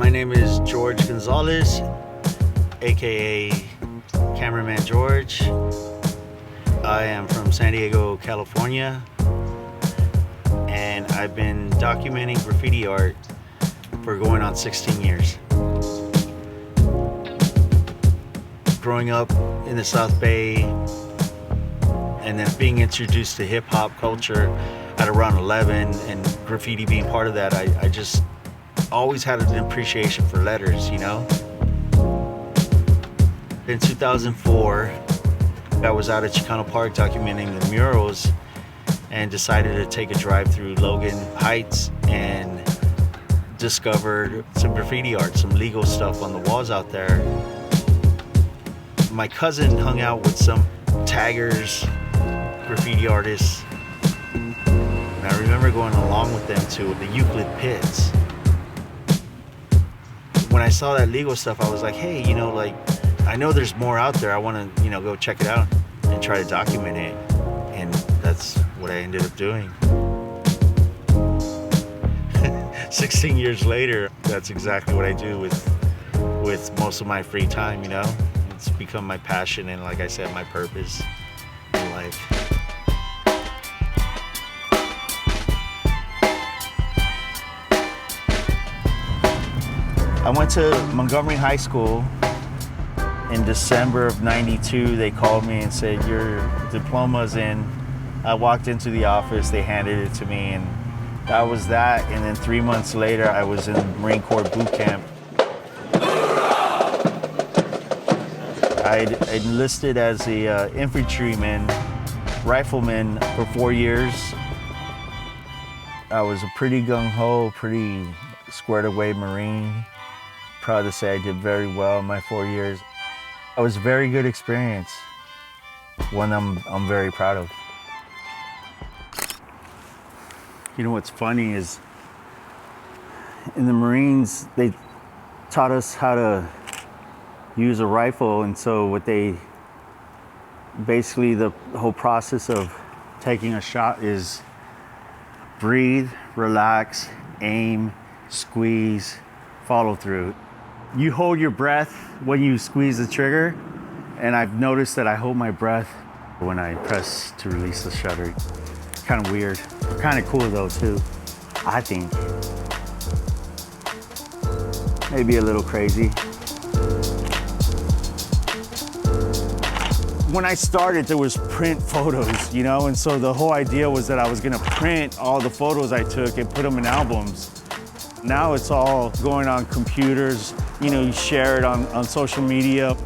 My name is George Gonzalez, aka Cameraman George. I am from San Diego, California, and I've been documenting graffiti art for going on 16 years. Growing up in the South Bay and then being introduced to hip-hop culture at around 11 and graffiti being part of that, I just always had an appreciation for letters, you know? In 2004, I was out at Chicano Park documenting the murals and decided to take a drive through Logan Heights and discovered some graffiti art, some legal stuff on the walls out there. My cousin hung out with some taggers, graffiti artists, and I remember going along with them to the Euclid Pits. When I saw that legal stuff, I was like, hey, I know there's more out there. I want to, go check it out and try to document it. And that's what I ended up doing. 16 years later, that's exactly what I do with most of my free time, It's become my passion and, like I said, my purpose in life. I went to Montgomery High School in December of '92. They called me and said, your diploma's in. I walked into the office, they handed it to me, and that was that. And then 3 months later, I was in Marine Corps boot camp. I enlisted as a infantryman, rifleman for 4 years. I was a pretty gung-ho, pretty squared away Marine. Proud to say I did very well in my 4 years. It was a very good experience, one I'm very proud of. What's funny is in the Marines, they taught us how to use a rifle, and so basically the whole process of taking a shot is breathe, relax, aim, squeeze, follow through. You hold your breath when you squeeze the trigger, and I've noticed that I hold my breath when I press to release the shutter. Kind of weird, kind of cool though too, I think. Maybe a little crazy. When I started, there was print photos, and so the whole idea was that I was gonna print all the photos I took and put them in albums. Now it's all going on computers, you share it on social media.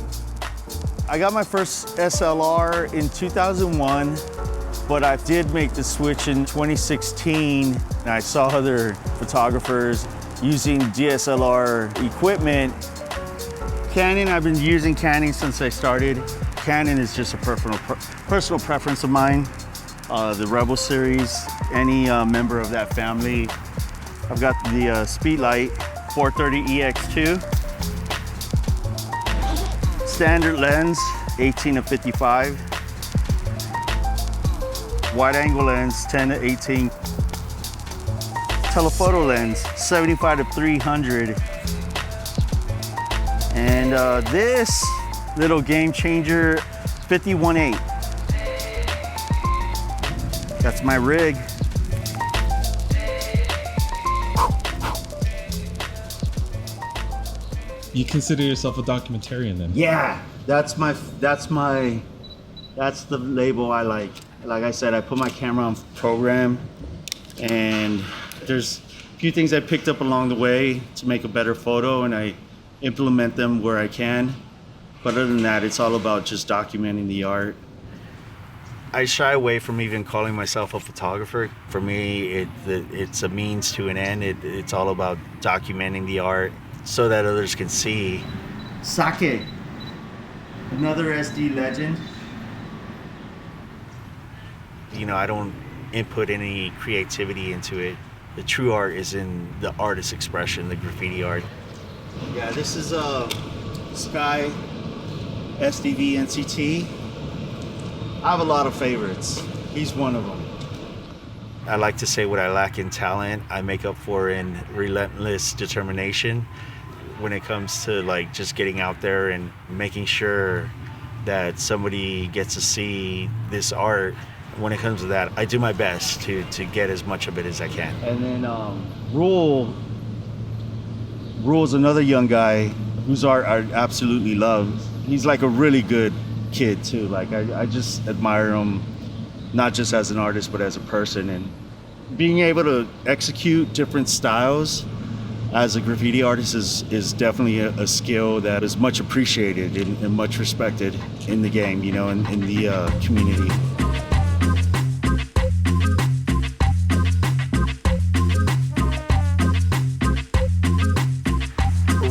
I got my first SLR in 2001, but I did make the switch in 2016. And I saw other photographers using DSLR equipment. Canon, I've been using Canon since I started. Canon is just a personal preference of mine. The Rebel series, any member of that family. I've got the Speedlight 430 EX2. Standard lens, 18-55. Wide angle lens, 10-18. Telephoto lens, 75-300. And this little game changer, 51.8. That's my rig. You consider yourself a documentarian then? Yeah, that's the label I like. Like I said, I put my camera on program, and there's a few things I picked up along the way to make a better photo, and I implement them where I can. But other than that, it's all about just documenting the art. I shy away from even calling myself a photographer. For me, it's a means to an end. It's all about documenting the art so that others can see. Sake, another SD legend. I don't input any creativity into it. The true art is in the artist's expression, the graffiti art. Yeah, this is a Sky SDV NCT. I have a lot of favorites. He's one of them. I like to say what I lack in talent, I make up for in relentless determination. when it comes to like just getting out there and making sure that somebody gets to see this art. When it comes to that, I do my best to get as much of it as I can. And then Rule's another young guy whose art I absolutely love. He's like a really good kid too. Like I just admire him, not just as an artist, but as a person. And being able to execute different styles as a graffiti artist is definitely a skill that is much appreciated and much respected in the game, you know, in the community.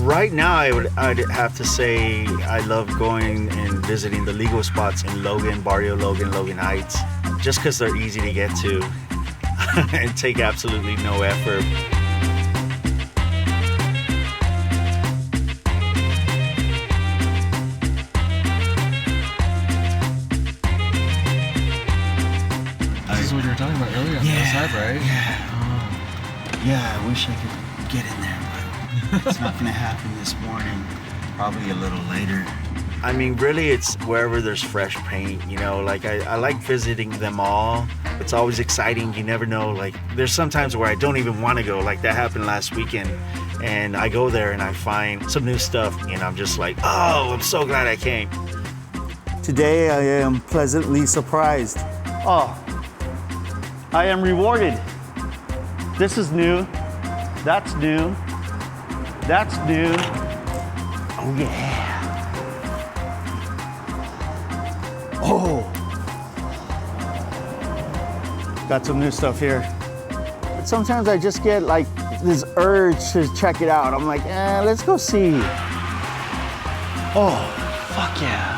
Right now, I'd have to say I love going and visiting the legal spots in Logan, Barrio Logan, Logan Heights, just because they're easy to get to and take absolutely no effort. This is what you were talking about earlier on the side, right? Yeah, I wish I could get in there. It's not gonna happen this morning, probably a little later. I mean, really, it's wherever there's fresh paint, you know, like I like visiting them all. It's always exciting. You never know, like there's sometimes where I don't even want to go, like that happened last weekend. And I go there and I find some new stuff and I'm just like, oh, I'm so glad I came. Today I am pleasantly surprised. Oh, I am rewarded. This is new. That's new. That's new. Oh yeah. Oh. Got some new stuff here. But sometimes I just get like this urge to check it out. I'm like, let's go see. Oh, fuck yeah.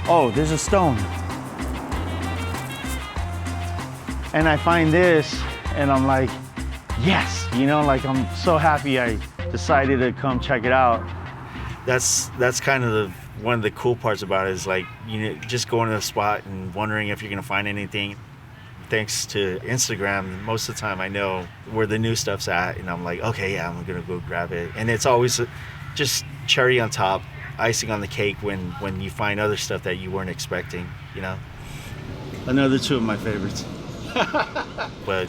Oh, there's a stone. And I find this and I'm like, yes, you know, like I'm so happy I decided to come check it out. That's kind of one of the cool parts about it is like, you know, just going to the spot and wondering if you're gonna find anything. Thanks to Instagram, most of the time I know where the new stuff's at and I'm like, okay, yeah, I'm gonna go grab it. And it's always just cherry on top, icing on the cake when you find other stuff that you weren't expecting, you know? Another two of my favorites. But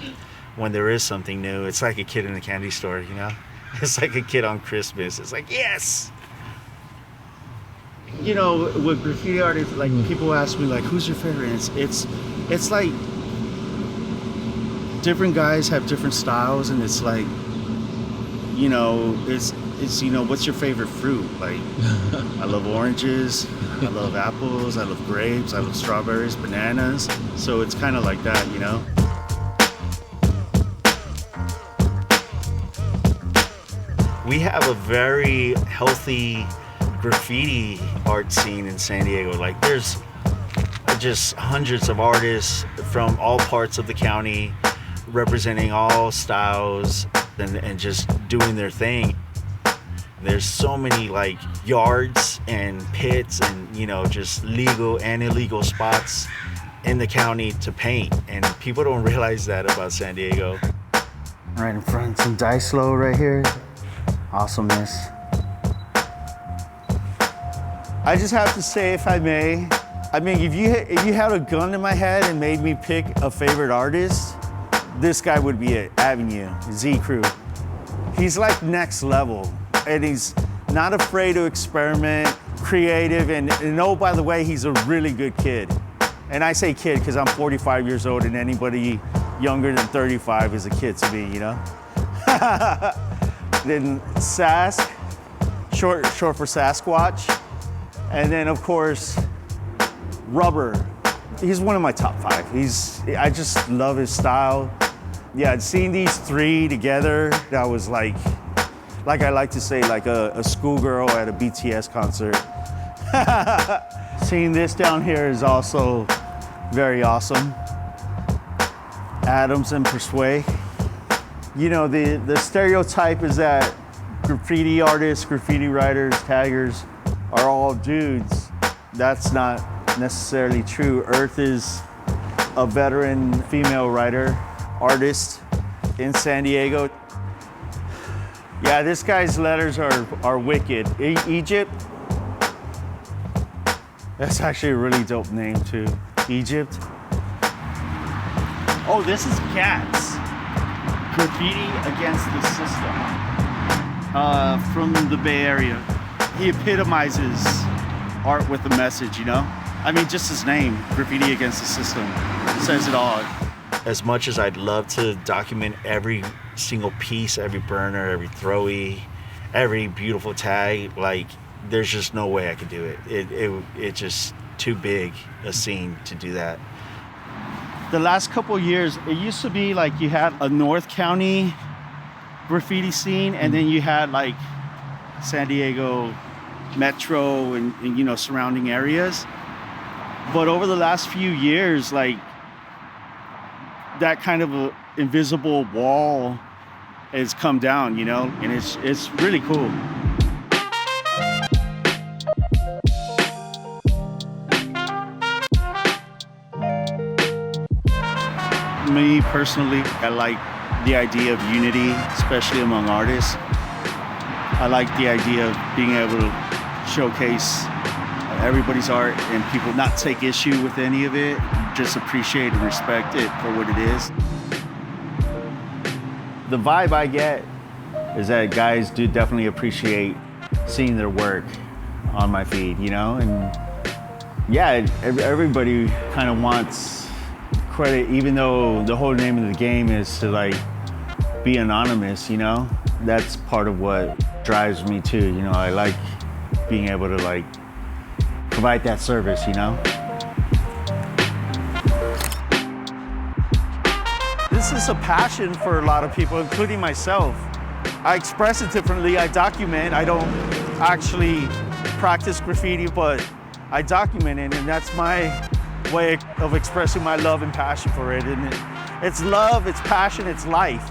when there is something new, it's like a kid in a candy store, you know? It's like a kid on Christmas. It's like, yes! You know, with graffiti artists, like people ask me, like, who's your favorite? It's like different guys have different styles, and it's like, you know, it's you know, what's your favorite fruit? Like, I love oranges, I love apples, I love grapes, I love strawberries, bananas. So it's kind of like that, you know? We have a very healthy graffiti art scene in San Diego. Like there's just hundreds of artists from all parts of the county representing all styles and just doing their thing. There's so many like yards and pits and, you know, just legal and illegal spots in the county to paint. And people don't realize that about San Diego. Right in front, some dice low right here. Awesomeness. I just have to say, if I may, I mean, if you had a gun in my head and made me pick a favorite artist, this guy would be it, Avenue, Z Crew. He's like next level, and he's not afraid to experiment, creative, and oh, by the way, he's a really good kid. And I say kid because I'm 45 years old, and anybody younger than 35 is a kid to me, you know? Then Sask, short for Sasquatch. And then of course, Rubber. He's one of my top 5. I just love his style. Yeah, seeing these 3 together, that was like I like to say, like a schoolgirl at a BTS concert. Seeing this down here is also very awesome. Adams and Persuade. You know, the stereotype is that graffiti artists, graffiti writers, taggers are all dudes. That's not necessarily true. Earth is a veteran female writer, artist in San Diego. Yeah, this guy's letters are wicked. Egypt. That's actually a really dope name too. Egypt. Oh, this is Cats. Graffiti against the system. From the Bay Area. He epitomizes art with a message, you know? I mean, just his name, Graffiti Against the System, says it all. As much as I'd love to document every single piece, every burner, every throwy, every beautiful tag, like, there's just no way I could do it. It's just too big a scene to do that. The last couple of years, it used to be like you had a North County graffiti scene, and then you had like San Diego Metro and you know, surrounding areas. But over the last few years, like, that kind of a invisible wall has come down, you know, and it's really cool. Me personally, I like the idea of unity, especially among artists. I like the idea of being able to showcase everybody's art and people not take issue with any of it, just appreciate and respect it for what it is. The vibe I get is that guys do definitely appreciate seeing their work on my feed, you know? And yeah, everybody kind of wants credit, even though the whole name of the game is to like be anonymous, you know? That's part of what drives me too, you know? I like being able to like provide that service, you know? This is a passion for a lot of people, including myself. I express it differently. I document. I don't actually practice graffiti, but I document it, and that's my way of expressing my love and passion for it. And it's love, it's passion, it's life.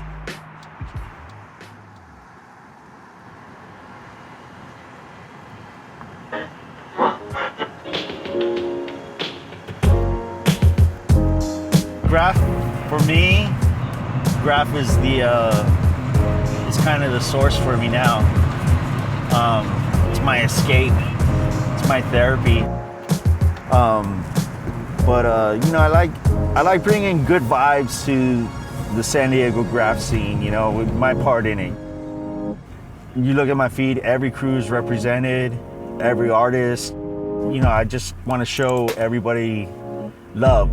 Graph, for me, graph is is kind of the source for me now. It's my escape. It's my therapy. You know, I like bringing good vibes to the San Diego graph scene. You know, with my part in it. You look at my feed, every crew's represented, every artist. You know, I just want to show everybody love.